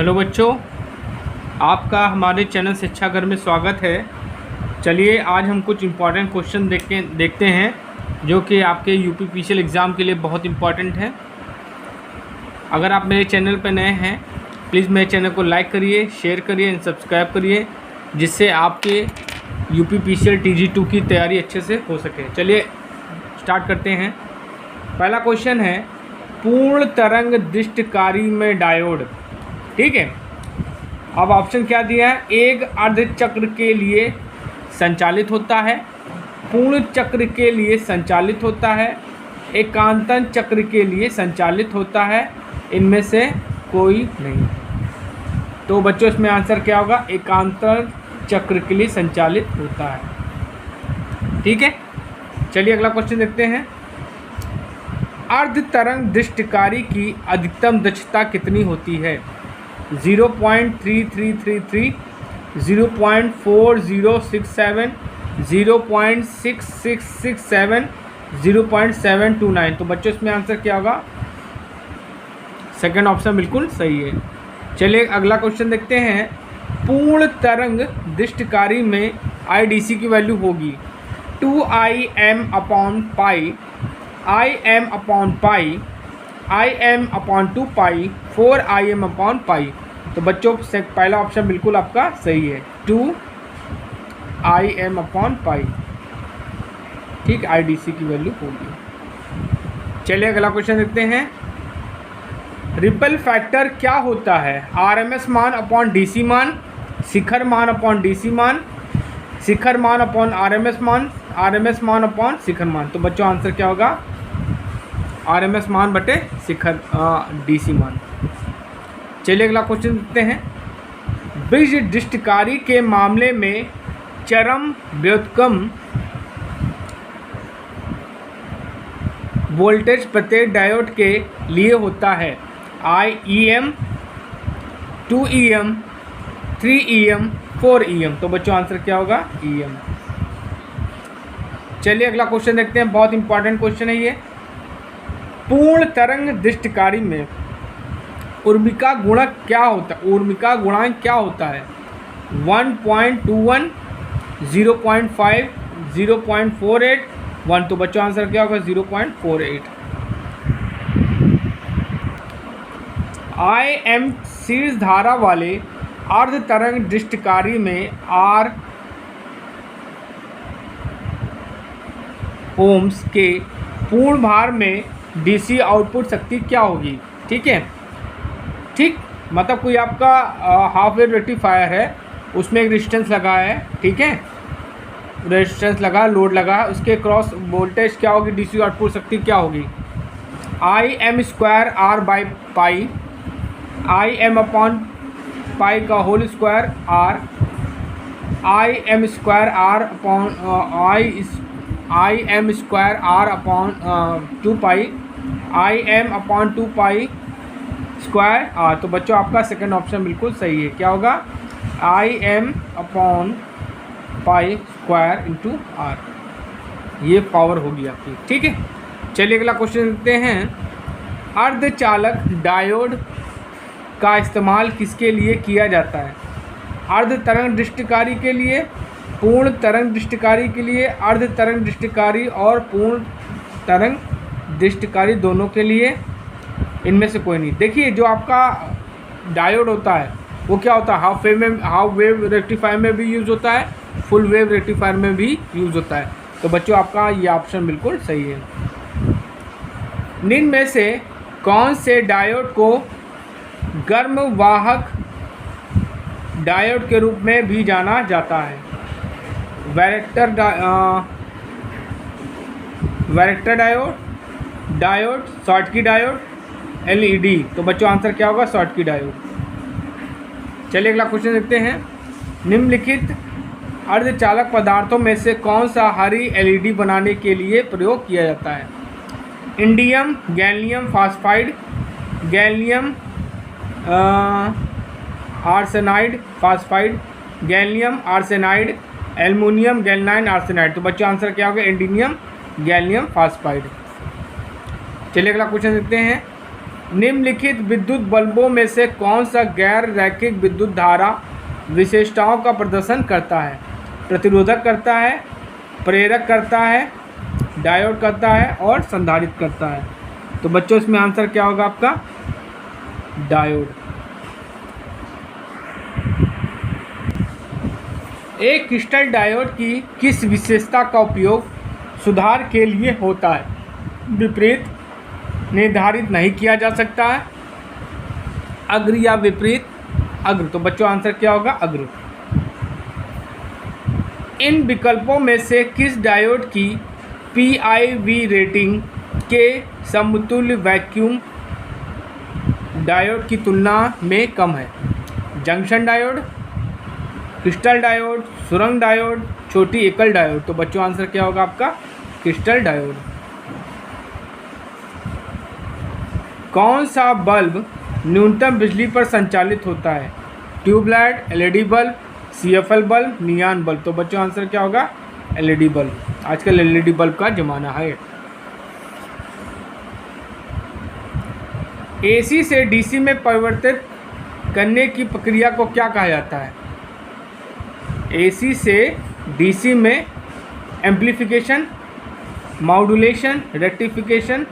Hello बच्चों, आपका हमारे चैनल शिक्षा घर में स्वागत है। चलिए आज हम कुछ इम्पॉर्टेंट क्वेश्चन देखते हैं जो कि आपके यूपीपीसीएल एग्ज़ाम के लिए बहुत इम्पॉर्टेंट है। अगर आप मेरे चैनल पर नए हैं प्लीज़ मेरे चैनल को लाइक करिए, शेयर करिए एंड सब्सक्राइब करिए, जिससे आपके यूपीपीसीएल TG2 की तैयारी अच्छे से हो सके। चलिए स्टार्ट करते हैं। पहला क्वेश्चन है पूर्ण तरंग दृष्टिकारी में डायोड। ठीक है, अब ऑप्शन क्या दिया है? एक अर्धचक्र के लिए संचालित होता है, पूर्ण चक्र के लिए संचालित होता है, एकांतर चक्र के लिए संचालित होता है, इनमें से कोई नहीं। तो बच्चों इसमें आंसर क्या होगा? एकांतर चक्र के लिए संचालित होता है। ठीक है, चलिए अगला क्वेश्चन देखते हैं। अर्ध तरंग दृष्टिकारी की अधिकतम दक्षता कितनी होती है? 0.3333, 0.4067, 0.6667, 0.729। तो बच्चों इसमें आंसर क्या होगा? सेकंड ऑप्शन बिल्कुल सही है। चलिए अगला क्वेश्चन देखते हैं। पूर्ण तरंग दृष्टिकारी में IDC की वैल्यू होगी 2Im/π, Im/π, Im/2π, 4Im/π। तो बच्चों पहला ऑप्शन बिल्कुल आपका सही है, 2Im/π। ठीक, IDC की वैल्यू होगी। चलिए अगला क्वेश्चन देखते हैं। रिपल फैक्टर क्या होता है? RMS मान अपॉन DC मान, शिखर मान अपॉन DC मान, शिखर मान अपॉन RMS मान, RMS मान अपॉन शिखर मान। तो बच्चों आंसर क्या होगा? RMS मान बटे शिखर DC मान। चलिए अगला क्वेश्चन देखते हैं। ब्रिज दृष्टिकारी के मामले में चरम व्युत्क्रम वोल्टेज प्रत्येक डायोड के लिए होता है IEM, 2EM, 3EM, 4EM। तो बच्चों आंसर क्या होगा? EM। चलिए अगला क्वेश्चन देखते हैं, बहुत इंपॉर्टेंट क्वेश्चन है ये। पूर्ण तरंग दृष्टिकारी में ऊर्मिका गुणक क्या होता है? ऊर्मिका गुणांक क्या होता है? 1.21, 0.5, 0.48, 1। तो बच्चों आंसर क्या होगा? 0.48। IM शीर्ष धारा वाले अर्ध तरंग दृष्टिकारी में R ओम्स के पूर्ण भार में DC आउटपुट शक्ति क्या होगी? ठीक है, ठीक, मतलब कोई आपका हाफ वेव रेक्टिफायर है, उसमें एक रेजिस्टेंस लगा है, ठीक है, रेजिस्टेंस लगा, लोड लगा, उसके क्रॉस वोल्टेज क्या होगी? DC आउटपुट शक्ति क्या होगी? Im² R/π, Im/π का whole square R, Im² R/2π, Im/2π square R। तो बच्चों आपका सेकंड ऑप्शन बिल्कुल सही है। क्या होगा? Im/π स्क्वायर इंटू R, ये पावर होगी आपकी। ठीक है, चलिए अगला क्वेश्चन देखते हैं। अर्धचालक डायोड का इस्तेमाल किसके लिए किया जाता है? अर्ध तरंग दृष्टिकारी के लिए, पूर्ण तरंग दृष्टिकारी के लिए, अर्ध तरंग दृष्टिकारी और पूर्ण तरंग दृष्टिकारी दोनों के लिए, इनमें से कोई नहीं। देखिए जो आपका डायोड होता है वो क्या होता है? हाफ वेव रेक्टिफायर में भी यूज़ होता है, फुल वेव रेक्टिफायर में भी यूज़ होता है। तो बच्चों आपका ये ऑप्शन बिल्कुल सही है। निम्न में से कौन से डायोड को गर्म वाहक डायोड के रूप में भी जाना जाता है? Varactor diode, Schottky diode, LED। तो बच्चों आंसर क्या होगा? Schottky diode. चलिए अगला क्वेश्चन देखते हैं। निम्नलिखित अर्धचालक पदार्थों में से कौन सा हरी LED बनाने के लिए प्रयोग किया जाता है? Indium gallium phosphide, gallium arsenide phosphide, gallium arsenide, aluminium गैलिनाइन आर्सेनाइड। तो बच्चों आंसर क्या होगा? Indium gallium phosphide. चलिए अगला क्वेश्चन देखते हैं। निम्नलिखित विद्युत बल्बों में से कौन सा गैर रैखिक विद्युत धारा विशेषताओं का प्रदर्शन करता है? प्रतिरोधक करता है, प्रेरक करता है, डायोड करता है और संधारित्र करता है। तो बच्चों इसमें आंसर क्या होगा आपका? डायोड। एक क्रिस्टल डायोड की किस विशेषता का उपयोग सुधार के लिए होता है? विपरीत निर्धारित नहीं किया जा सकता है, अग्र या विपरीत अग्र। तो बच्चों आंसर क्या होगा? अग्र। इन विकल्पों में से किस डायोड की PIV रेटिंग के समतुल्य वैक्यूम डायोड की तुलना में कम है? जंक्शन डायोड, क्रिस्टल डायोड, सुरंग डायोड, छोटी एकल डायोड। तो बच्चों आंसर क्या होगा आपका? Crystal diode. कौन सा बल्ब न्यूनतम बिजली पर संचालित होता है? Tubelight, LED bulb, CFL bulb, neon bulb. तो बच्चों आंसर क्या होगा? LED bulb. आजकल LED बल्ब का ज़माना है। AC से DC में परिवर्तित करने की प्रक्रिया को क्या कहा जाता है? AC से DC में एम्प्लीफिकेशन, मॉड्यूलेशन, रेक्टिफिकेशन,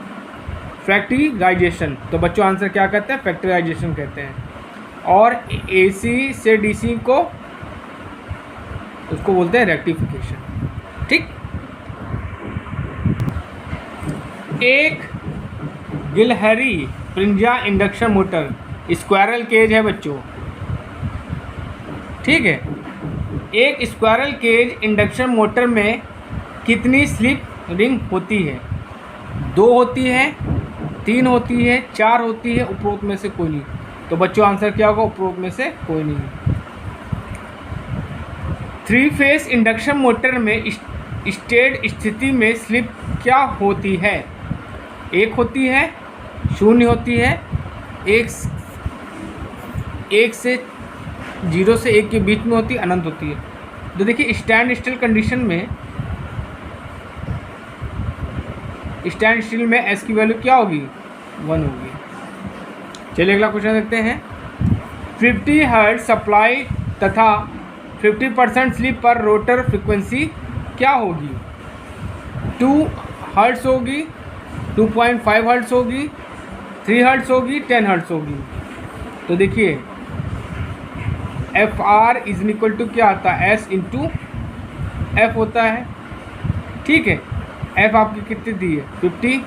फैक्टराइजेशन। तो बच्चों आंसर क्या कहते हैं? फैक्टराइजेशन कहते हैं। और AC से DC को उसको बोलते हैं रेक्टिफिकेशन। ठीक। एक गिलहरी प्रिंजा इंडक्शन मोटर स्क्वायरल केज है बच्चों। ठीक है। एक स्क्वायरल केज इंडक्शन मोटर में कितनी स्लिप रिंग होती है? 2 होती है, 3 होती है, 4 होती है, उपरोक्त में से कोई नहीं। तो बच्चों आंसर क्या होगा? उपरोक्त में से कोई नहीं। 3 फेस इंडक्शन मोटर में स्टेड स्थिति में स्लिप क्या होती है? 1 होती है, 0 होती है, 1 से 0 से 1 के बीच में होती है, अनंत होती है। तो देखिए स्टैंड स्टिल कंडीशन में, स्टैंड स्टिल में एस की वैल्यू क्या होगी? 1 होगी। चलिए अगला क्वेश्चन देखते हैं। 50 हर्ट्ज सप्लाई तथा 50% स्लिप पर रोटर फ्रीक्वेंसी क्या होगी? 2 हर्ट्ज होगी, 2.5 हर्ट्ज होगी, 3 हर्ट्ज होगी, 10 हर्ट्ज होगी। तो देखिए FR इज इक्वल टू क्या आता है? S इंटू F होता है। ठीक है। F आपकी कितनी दी है? 50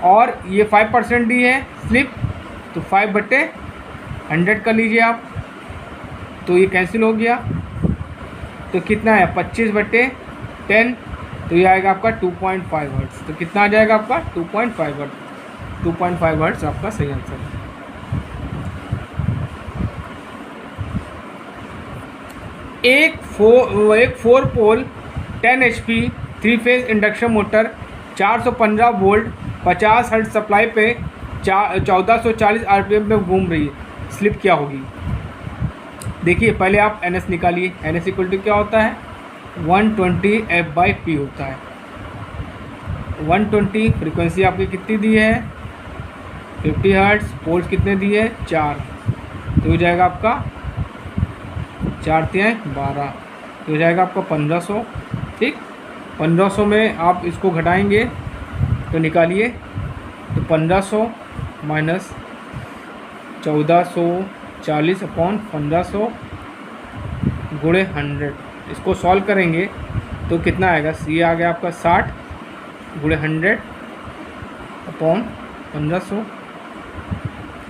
और ये 5% दी है स्लिप, तो 5/100 कर लीजिए आप। तो ये कैंसिल हो गया। तो कितना है? 25/10। तो ये आएगा आपका 2.5 हर्ट्ज। तो कितना आ जाएगा आपका? 2.5 हर्ट्ज। 2.5 हर्ट्ज आपका सही आंसर है। एक 4 पोल 10 HP 3 phase induction motor 415 volt 50 hertz supply पे 1440 RPM पे घूम रही है। स्लिप क्या होगी? देखिए पहले आप NS निकालिए। NS इक्वल टू क्या होता है? 120 F/P होता है। 120 फ्रीक्वेंसी आपकी कितनी दी है? 50 हर्ट्ज। पोल्स कितने दिए? 4। तो हो जाएगा आपका 4 × 12। तो हो जाएगा आपका 1500। ठीक। 1500 में आप इसको घटाएंगे तो निकालिए। तो 1500 माइनस 1440 अपॉन 1500 गुणे 100। इसको सॉल्व करेंगे तो कितना आएगा? C आ गया आपका 60 गुणे 100 अपॉन 1500।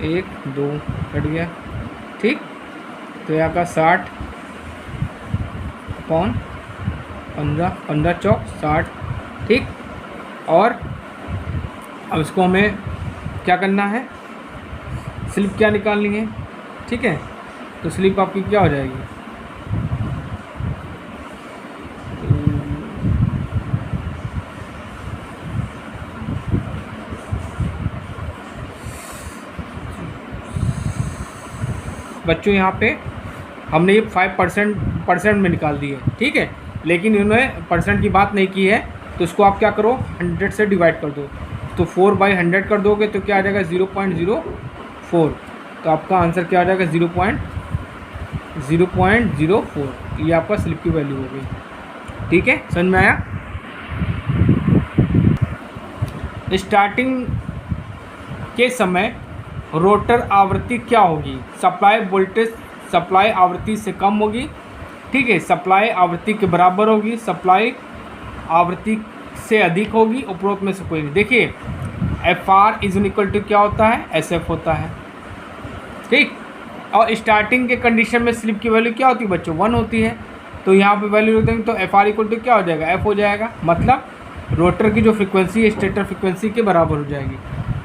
1 2 कट गया। ठीक। तो यहाँ का 60 अपॉन 15, 15 चौक 60। ठीक। और अब इसको हमें क्या करना है? स्लिप क्या निकालनी है? ठीक है। तो स्लिप आपकी क्या हो जाएगी? बच्चों यहाँ पे हमने ये 5% में निकाल दी है। ठीक है। लेकिन इन्होंने परसेंट की बात नहीं की है, तो इसको आप क्या करो? 100 से डिवाइड कर दो। तो 4/100 कर दोगे तो क्या आ जाएगा 0.04। तो आपका आंसर क्या आ जाएगा 0.04। ये आपका स्लिप की वैल्यू हो गई। ठीक है, समझ में आया। स्टार्टिंग के समय रोटर आवृत्ति क्या होगी? सप्लाई वोल्टेज सप्लाई आवृत्ति से कम होगी, ठीक है, सप्लाई आवृत्ति के बराबर होगी, सप्लाई आवृत्ति से अधिक होगी, उपरोक्त में से कोई नहीं। देखिए FR इज इक्वल टू क्या होता है, SF होता है, ठीक। और स्टार्टिंग के कंडीशन में स्लिप की वैल्यू क्या होती है बच्चों, 1 होती है। तो यहाँ पे वैल्यू रख देंगे तो FR इक्वल टू क्या हो जाएगा, F हो जाएगा। मतलब रोटर की जो फ्रिक्वेंसी है स्टेटर फ्रिक्वेंसी के बराबर हो जाएगी।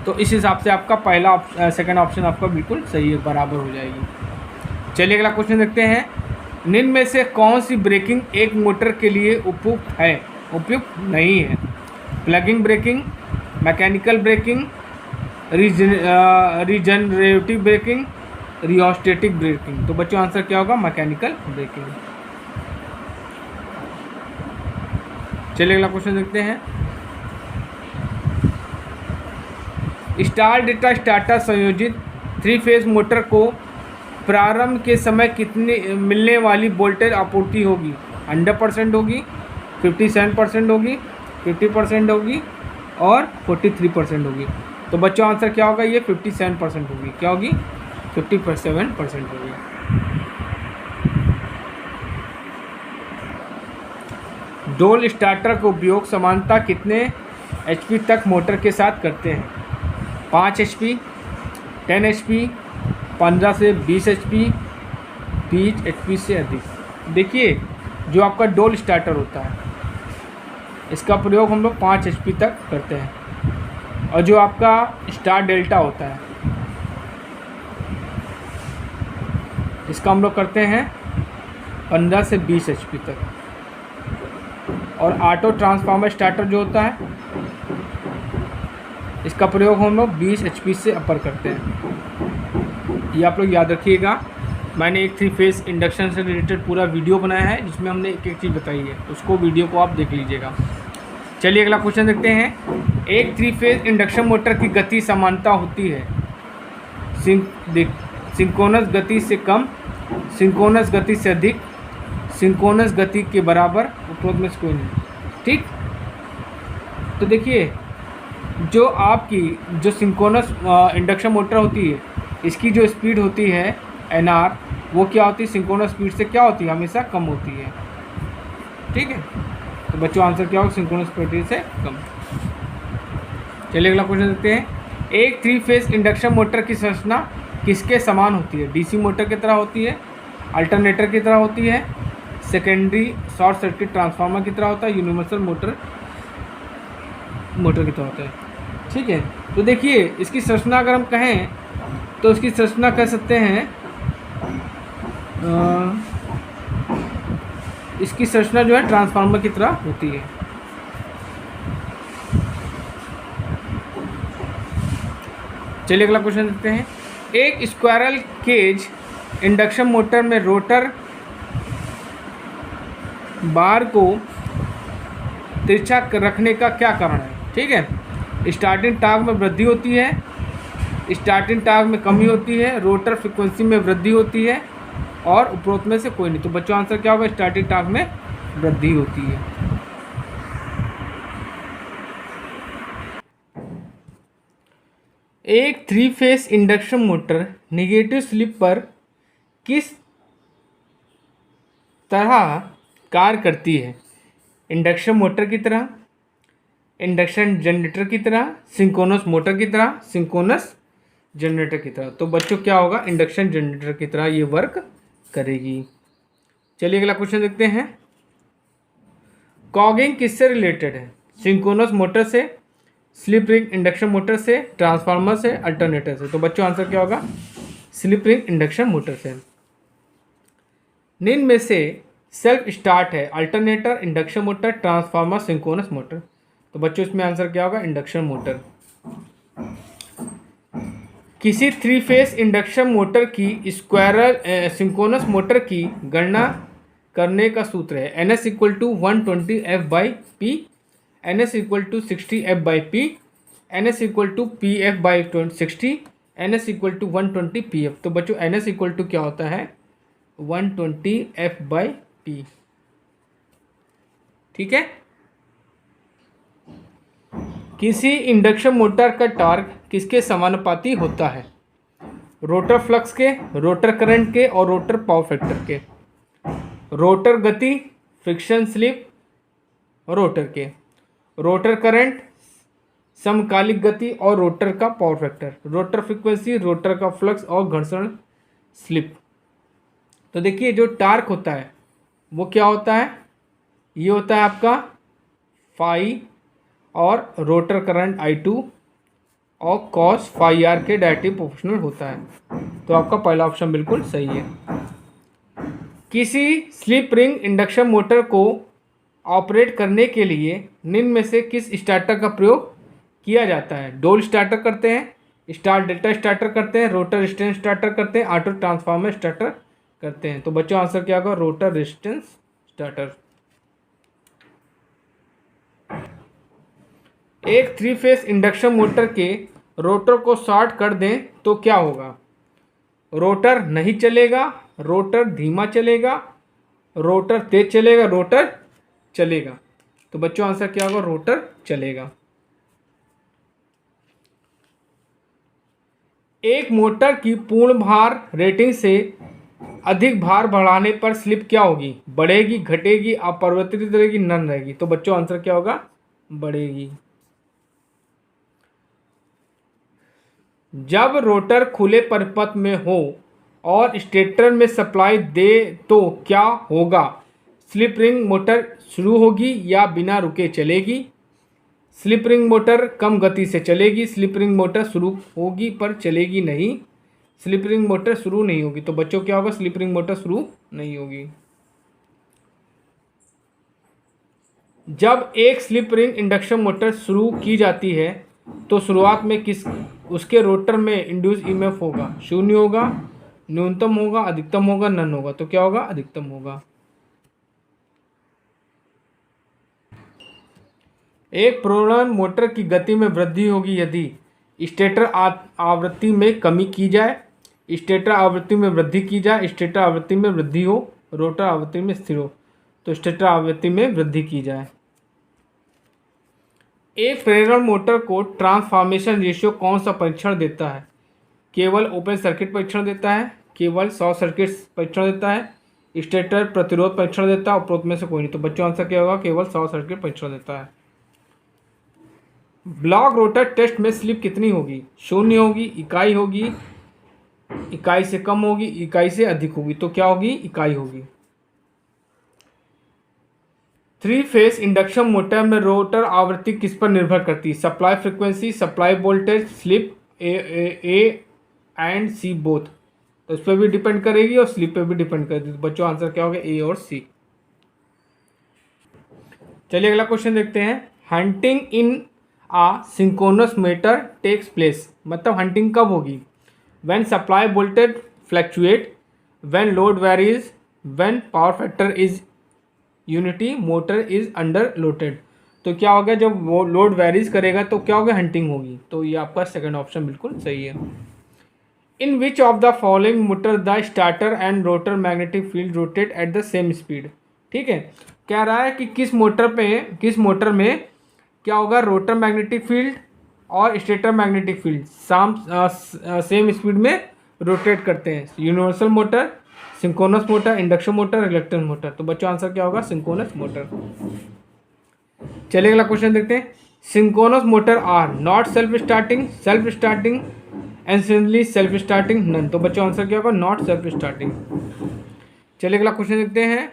तो इस हिसाब से आपका सेकंड ऑप्शन आपका बिल्कुल सही है, बराबर हो जाएगी। चलिए अगला क्वेश्चन देखते हैं। निम्न में से कौन सी ब्रेकिंग एक मोटर के लिए उपयुक्त है, उपयुक्त नहीं है? Plugging braking, mechanical braking, regenerative braking, rheostatic braking. तो बच्चों आंसर क्या होगा, मैकेनिकल ब्रेकिंग। चलिए अगला क्वेश्चन देखते हैं। स्टार डेल्टा स्टार्टर संयोजित 3 फेज मोटर को प्रारंभ के समय कितनी मिलने वाली वोल्टेज आपूर्ति होगी? 100% होगी, 57% होगी, 50% होगी और 43% होगी। तो बच्चों आंसर क्या होगा, ये 57% होगी। क्या होगी, 57% होगी। डोल स्टार्टर का उपयोग समानता कितने HP तक मोटर के साथ करते हैं? 5 HP, 10 HP, 15 से 20 HP, 20 HP से अधिक। देखिए जो आपका डोल स्टार्टर होता है इसका प्रयोग हम लोग 5 HP तक करते हैं, और जो आपका स्टार डेल्टा होता है इसका हम लोग करते हैं 15 से 20 HP तक। और ऑटो ट्रांसफार्मर स्टार्टर जो होता है इसका प्रयोग हम लोग 20 HP से अपर करते हैं। ये आप लोग याद रखिएगा। मैंने एक 3 फेज इंडक्शन से रिलेटेड पूरा वीडियो बनाया है जिसमें हमने एक एक चीज़ बताई है, उसको वीडियो को आप देख लीजिएगा। चलिए अगला क्वेश्चन देखते हैं। एक 3 फेज इंडक्शन मोटर की गति समानता होती है सिंक्रोनस गति से कम, सिंक्रोनस गति से अधिक, सिंक्रोनस गति के बराबर, उपरोक्त में से कोई नहीं, ठीक। तो देखिए जो आपकी जो सिंक्रोनस इंडक्शन मोटर होती है इसकी जो स्पीड होती है NR वो क्या होती है, सिंक्रोनस स्पीड से क्या होती है, हमेशा कम होती है, ठीक है। तो बच्चों आंसर क्या होगा, सिंक्रोनस स्पीड से कम। चलिए अगला क्वेश्चन देखते हैं। एक 3 फेज इंडक्शन मोटर की संरचना किसके समान होती है? DC मोटर की तरह होती है, अल्टरनेटर की तरह होती है, सेकेंडरी शॉर्ट सर्किट ट्रांसफार्मर की तरह होता है, यूनिवर्सल मोटर की तरह होता है, ठीक है। तो देखिए इसकी संरचना अगर हम कहें तो इसकी संरचना कह सकते हैं इसकी संरचना जो है ट्रांसफार्मर की तरह होती है। चलिए अगला क्वेश्चन देखते हैं। एक स्क्वायरल केज इंडक्शन मोटर में रोटर बार को तिरछा रखने का क्या कारण है? ठीक है, स्टार्टिंग टॉर्क में वृद्धि होती है, स्टार्टिंग टॉर्क में कमी होती है, रोटर फ्रिक्वेंसी में वृद्धि होती है, और उपरोक्त में से कोई नहीं। तो बच्चों आंसर क्या होगा, स्टार्टिंग टॉर्क में वृद्धि होती है। एक 3 phase induction motor negative slip पर किस तरह कार्य करती है? इंडक्शन मोटर की तरह, इंडक्शन जनरेटर की तरह, सिंक्रोनस मोटर की तरह, सिंक्रोनस जनरेटर की तरह। तो बच्चों क्या होगा, इंडक्शन जनरेटर की तरह ये वर्क करेगी। चलिए अगला क्वेश्चन देखते हैं। कॉगिंग किससे रिलेटेड है? सिंक्रोनस मोटर से, स्लिप रिंग इंडक्शन मोटर से, ट्रांसफार्मर से, अल्टरनेटर से। तो बच्चों आंसर क्या होगा, स्लिप रिंग इंडक्शन मोटर से। निम्न में से सेल्फ स्टार्ट है? Alternator, induction motor, transformer, synchronous motor. तो बच्चों इसमें आंसर क्या होगा, इंडक्शन मोटर। किसी 3 फेज इंडक्शन मोटर की स्क्वायरल सिंक्रोनस मोटर की गणना करने का सूत्र है NS = 120 F/P, NS = 60 F/P, N S equal to P F by 60, N S equal to 120 P F. तो बच्चों एन एस इक्वल टू क्या होता है 120 एफ बाई पी। ठीक है। किसी इंडक्शन मोटर का टॉर्क किसके समानुपाती होता है? रोटर फ्लक्स के, रोटर करंट के और रोटर पावर फैक्टर के। रोटर गति, फ्रिक्शन स्लिप रोटर के, रोटर करंट, समकालिक गति और रोटर का power factor, rotor frequency, rotor का फ्लक्स और घर्षण स्लिप। तो देखिए जो टार्क होता है वो क्या होता है, ये होता है आपका फाई और रोटर करंट I2 और कॉस फाई आर के डायरेक्टली प्रोपोर्शनल होता है। तो आपका पहला ऑप्शन बिल्कुल सही है। किसी स्लिप रिंग इंडक्शन मोटर को ऑपरेट करने के लिए निम्न में से किस स्टार्टर का प्रयोग किया जाता है? डोल स्टार्टर करते हैं, स्टार डेल्टा स्टार्टर करते हैं, रोटर रेजिस्टेंस स्टार्टर करते हैं, ऑटो ट्रांसफार्मर स्टार्टर करते हैं। तो बच्चों आंसर क्या होगा रोटर रेजिस्टेंस स्टार्टर। एक 3 फेस इंडक्शन मोटर के रोटर को शॉर्ट कर दें तो क्या होगा? रोटर नहीं चलेगा, रोटर धीमा चलेगा, रोटर तेज चलेगा, रोटर चलेगा। तो बच्चों आंसर क्या होगा रोटर चलेगा। एक मोटर की पूर्ण भार रेटिंग से अधिक भार बढ़ाने पर स्लिप क्या होगी? बढ़ेगी, घटेगी, अपरिवर्तित रहेगी, नन रहेगी। तो बच्चों आंसर क्या होगा बढ़ेगी। जब रोटर खुले परिपथ में हो और स्टेटर में सप्लाई दे तो क्या होगा? स्लिप रिंग मोटर शुरू होगी या बिना रुके चलेगी? स्लिप रिंग मोटर कम गति से चलेगी, स्लिप रिंग मोटर शुरू होगी पर चलेगी नहीं, स्लिप रिंग मोटर शुरू नहीं होगी। तो बच्चों क्या होगा स्लिप रिंग मोटर शुरू नहीं होगी। जब एक स्लिप रिंग इंडक्शन मोटर शुरू की जाती है तो शुरुआत में उसके रोटर में इंड्यूस ईएमएफ होगा? शून्य होगा, न्यूनतम होगा, अधिकतम होगा, नन होगा। तो क्या होगा अधिकतम होगा। एक प्रेरण मोटर की गति में वृद्धि होगी यदि स्टेटर आवृत्ति में कमी की जाए, स्टेटर आवृत्ति में वृद्धि की जाए, स्टेटर आवृत्ति में वृद्धि हो, रोटर आवृत्ति में स्थिर हो। तो स्टेटर आवृत्ति में वृद्धि की जाए। एक प्रेरण मोटर को ट्रांसफॉर्मेशन रेशियो कौन सा परीक्षण देता है? केवल ओपन सर्किट परीक्षण देता है, केवल शॉर्ट सर्किट परीक्षण देता है, स्टेटर प्रतिरोध परीक्षण देता है, उपरोक्त में से कोई नहीं। तो बच्चों आंसर क्या होगा केवल शॉर्ट सर्किट परीक्षण देता है। ब्लॉक रोटर टेस्ट में स्लिप कितनी होगी? शून्य होगी, इकाई होगी, इकाई से कम होगी, इकाई से अधिक होगी। तो क्या होगी इकाई होगी। 3 फेस इंडक्शन मोटर में रोटर आवृत्ति किस पर निर्भर करती है? Supply frequency, supply voltage, slip, A and C both. तो इस पर भी डिपेंड करेगी और स्लिप पे भी डिपेंड करेगी। तो बच्चों आंसर क्या होगा ए और सी। चलिए अगला क्वेश्चन देखते हैं। Hunting in a synchronous motor takes place. मतलब हंटिंग कब होगी? When supply voltage fluctuate, when load varies, when power factor is unity, motor is under loaded. तो क्या होगा जब वो लोड वेरीज करेगा तो क्या होगा हंटिंग होगी। तो ये आपका सेकंड ऑप्शन बिल्कुल सही है। In which of the following motor the starter and rotor magnetic field rotate at the same speed. ठीक है, कह रहा है कि किस मोटर में क्या होगा रोटर मैग्नेटिक फील्ड और stator magnetic field same speed में रोटेट करते हैं? Universal motor, synchronous motor, induction motor, reluctance motor. तो बच्चों आंसर क्या होगा सिंक्रोनस मोटर। चलिए अगला क्वेश्चन देखते हैं। Synchronous motor are not self starting and self starting none. तो बच्चों आंसर क्या होगा नॉट सेल्फ स्टार्टिंग। चलिए अगला क्वेश्चन देखते हैं।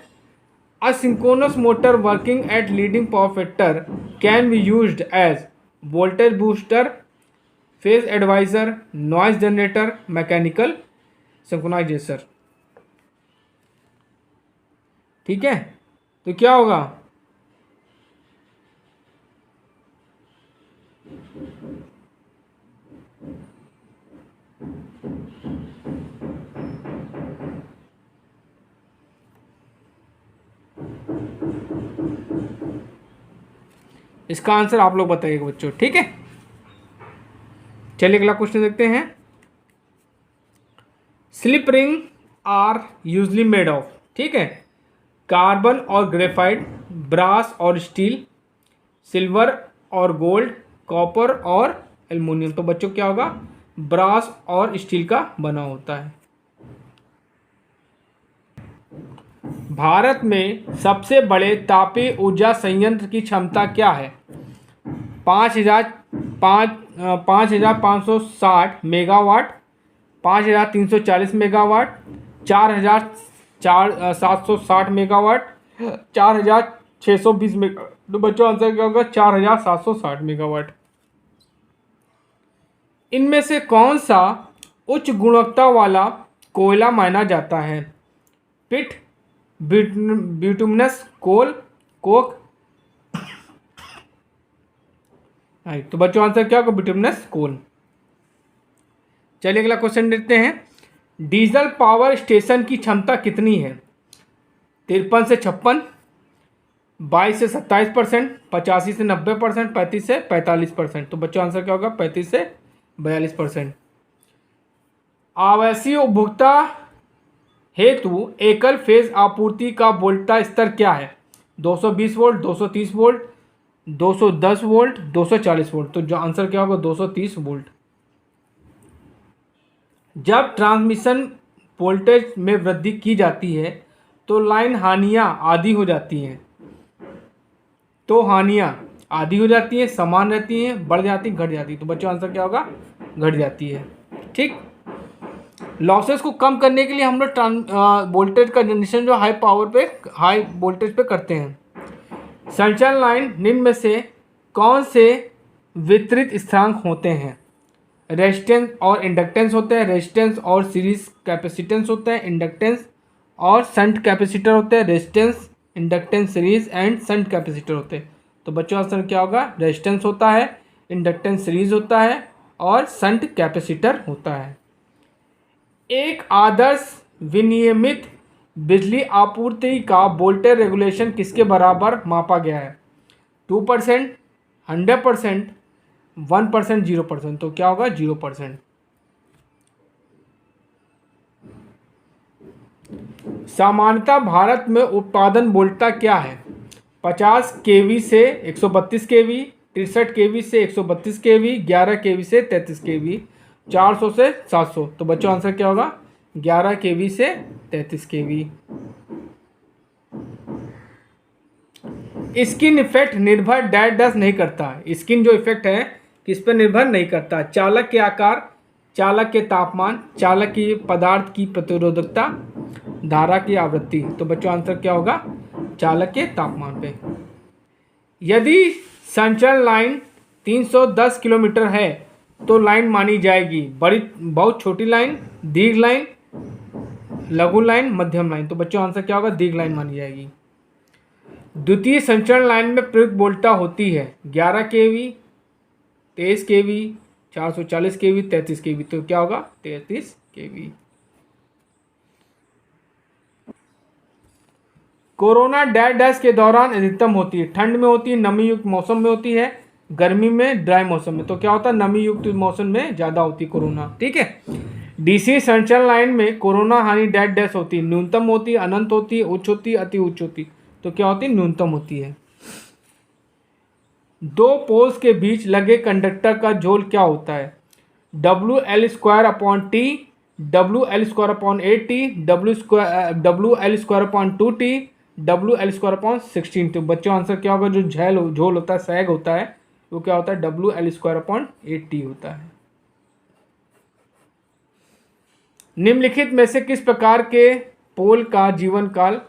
A synchronous motor working at leading power factor can be used as voltage booster, phase advisor, noise generator, mechanical synchronization. ठीक है, तो क्या होगा इसका आंसर आप लोग बताइएगा बच्चों। ठीक है। चलिए अगला क्वेश्चन देखते हैं। Slip ring are usually made of, ठीक है, कार्बन और ग्रेफाइट, ब्रास और स्टील, सिल्वर और गोल्ड, कॉपर और एल्युमिनियम। तो बच्चों क्या होगा, ब्रास और स्टील का बना होता है। भारत में सबसे बड़े तापीय ऊर्जा संयंत्र की क्षमता क्या है? 5,560 मेगावाट, 5,340 मेगावाट, 4,760 मेगावाट, 4,620 मेगा। तो बच्चों आंसर क्या होगा, 4,760 मेगावाट। इनमें से कौन सा उच्च गुणवत्ता वाला कोयला माना जाता है? पिट, बिटुमिनस कोल, कोक। तो बच्चों आंसर क्या होगा, बिटुमिनस कोल। चलिए अगला क्वेश्चन देखते हैं। डीजल पावर स्टेशन की क्षमता कितनी है? 53 से 56, 22 से 27%, 85 से 90%, 35 से 45%। तो बच्चों आंसर क्या होगा, 35 से 42%। आवासीय उपभोक्ता हेतु एकल फेज आपूर्ति का वोल्टेज स्तर क्या है? 220 वोल्ट, 230 वोल्ट, 210 वोल्ट, 240 वोल्ट। तो जो आंसर क्या होगा, 230 वोल्ट। जब ट्रांसमिशन वोल्टेज में वृद्धि की जाती है तो लाइन हानियां आधी हो जाती हैं। तो हानियां आधी हो जाती हैं, समान रहती हैं, बढ़ जाती, घट जाती। तो बच्चों आंसर क्या होगा, घट जाती है। ठीक, लॉसेस को कम करने के लिए हम लोग वोल्टेज का जनरेशन जो हाई पावर पे, हाई वोल्टेज पे करते हैं। संचालन लाइन निम्न में से कौन से वितरित स्थिरांक होते हैं? रेजिस्टेंस और इंडक्टेंस होते हैं, रेजिस्टेंस और सीरीज कैपेसिटेंस होते हैं, इंडक्टेंस और शंट कैपेसिटर होते हैं, resistance, inductance series and shunt capacitor होते हैं। तो बच्चों आंसर क्या होगा, रेजिस्टेंस होता है, इंडक्टेंस सीरीज होता है और शंट कैपेसिटर होता है। एक आदर्श विनियमित बिजली आपूर्ति का वोल्टेज रेगुलेशन किसके बराबर मापा गया है? 2%, 100%, 1%, 0%। तो क्या होगा, 0%। सामान्यतः भारत में उत्पादन वोल्टता क्या है? 50 केवी से 132 केवी, 63 केवी से 132 केवी, 11 केवी से 33 केवी, 400 से 700। तो बच्चों आंसर क्या होगा, 11 केवी से 33 केवी। स्किन इफेक्ट निर्भर डैश डैश नहीं करता। स्किन जो इफेक्ट है किस पर निर्भर नहीं करता? चालक के आकार, चालक के तापमान, चालक की पदार्थ की प्रतिरोधकता, धारा की आवृत्ति। तो बच्चों आंसर क्या होगा, चालक के तापमान पे। यदि संचालन लाइन 310 किलोमीटर है तो लाइन मानी जाएगी बड़ी, बहुत छोटी लाइन, दीर्घ लाइन, लघु लाइन, मध्यम लाइन। तो बच्चों आंसर क्या होगा, दीर्घ लाइन मानी जाएगी। द्वितीय संचालन लाइन में प्रयुक्त वोल्टता होती है 11 केवी, 23 केवी, 440 केवी, 33 केवी। तो क्या होगा, 33 केवी। कोरोना डैश डैश के दौरान अधिकतम होती है? ठंड में होती है, नमी युक्त मौसम में होती है, गर्मी में, ड्राई मौसम में। तो क्या होता है, नमी युक्त मौसम में ज़्यादा होती है कोरोना। ठीक है, डीसी संचालन लाइन में कोरोना हानि डैश डैश होती है, न्यूनतम होती है, अनंत होती है, उच्च होती है, अति उच्च होती है। तो क्या होती है, न्यूनतम होती है। दो पोल्स के बीच लगे कंडक्टर का झोल क्या होता है? WL² WL²/8T, WL²/2T, WL²/16T। बच्चों आंसर क्या होगा, जो झोल होता है, सैग होता है, वो क्या होता है, WL²/8T होता है। निम्नलिखित में से किस प्रकार के पोल का जीवन काल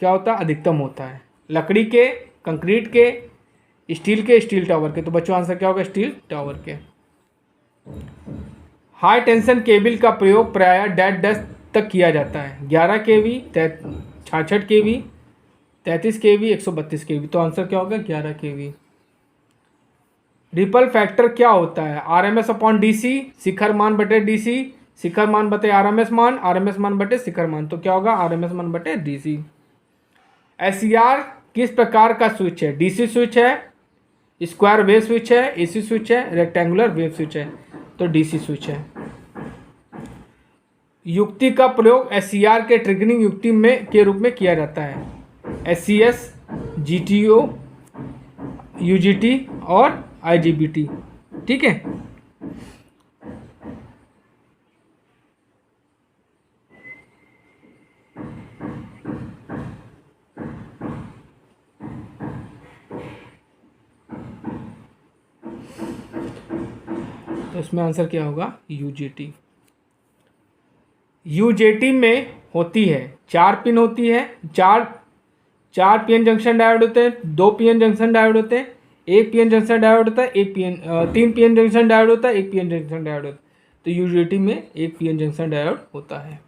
क्या होता है, अधिकतम होता है? लकड़ी के, कंक्रीट के, स्टील के, स्टील टावर के। तो बच्चों आंसर क्या होगा, स्टील टावर के। हाई टेंशन केबल का प्रयोग प्रायः डैश डैश तक किया जाता है? 11 केवी, 66 केवी, 33 केवी, 132 केवी। तो आंसर क्या होगा, 11 केवी। रिपल फैक्टर क्या होता है? RMS/DC, शिखर मान बटे DC, शिखर मान बटे RMS मान, RMS मान बटे शिखर मान। तो क्या होगा, RMS मान बटे DC। SCR किस प्रकार का स्विच है? DC स्विच है, स्क्वायर वेव स्विच है, एसी स्विच है, रेक्टेंगुलर वेव स्विच है, तो डीसी स्विच है। युक्ति का प्रयोग एससीआर के ट्रिगरिंग युक्ति में के रूप में किया जाता है, एससीएस, जीटीओ, यूजीटी और आईजीबीटी। ठीक है, तो इसमें आंसर क्या होगा, यूजीटी। यूजेटी में होती है 4 पिन होती है, चार पीएन जंक्शन डायोड होते हैं, 2 पीएन जंक्शन डायोड होते हैं, 1 पीएन जंक्शन डायोड होता है, 3 पीएन जंक्शन डायोड होता है, 1 पीएन जंक्शन डायोड होता है। तो यूजेटी में 1 पीएन जंक्शन डायोड होता है।